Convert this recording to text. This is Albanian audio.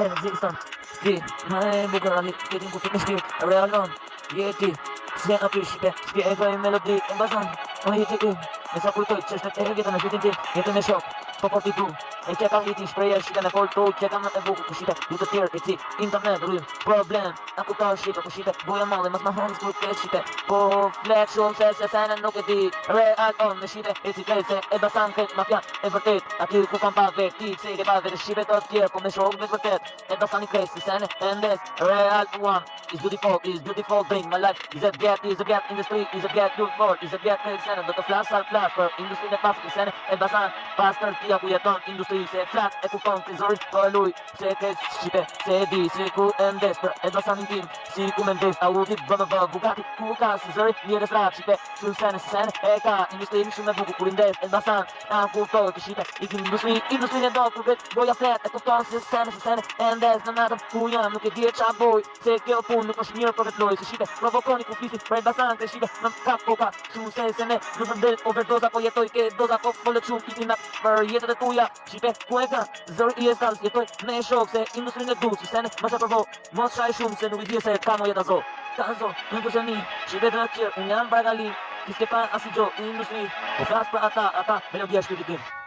Ekziston ti, më e bukur ali, jetin ku fitnë shtirë, realon, jeti, si e në ty shqipe, shpjegoj melodi, e mbazon, o jeti ti, me sa kujtoj, qështet e vjetën e fitin ti, jetin me shok, po forti du, e që ka hiti shpreje shqipe me foltu, që ka më e bukur ku shqipe, du të tjerë e ci, internet, rrujmë, problem, a ku ta shqipe, ku shqipe, buja malli, mas ma hëndës ku ke shqipe, po flet shumë se sene nuk e di, real on me shqipe, e ci krejse, e basan krejt, mafia, e vërtet, aty ku kam pa veti, se ke pa vete shqipe të tjerë, po me shok me vërtet, e basani krejse, sene, e ndes, real one, is beautiful, bring my life, is a gap, industry, is a gap, do for, is a gap, krejt sene, do të flas, për industri në pasë, sene, e basan, pas tër tia ku jeton, industri, se flas, e kupon, krizori, po e luj, se krejt shqipe, se e di, se ku e ndes, për e basan tim, si ku me ndes, Audi, BMW, Bugatti, ku ka, si zëri, njërës rap, shqipe, shumë sene, e ka, industri, shumë me buku, kur indes, e basan, a kuptoj, të shqipe, ikin industri në do, kur vet, boja flet, e kupton, se sene, e ndes, në natëm, ku jam, nuk e di e qa boj, se kjo pun, nuk është mirë për vetë loj, se shqipe, provokoni ku flisin, prej basan, të shqipe, në kap koka, shumë se ne, nuk përndel, overdoza, po jetoj, ke doza, po folët shumë, ikin na, për jetët e tuja, shqipe, ku e ka, zëri i eskallës, jetoj, me e shok, se industri në du, si sene, më se përvo, mos shaj shumë, se nuk i di se ka mo jetë azo, nuk përse mi, shqipe të tjerë, unë jam bragali, kiske pa asi gjo, industri, po flas për ata, melodia shpirtit tim.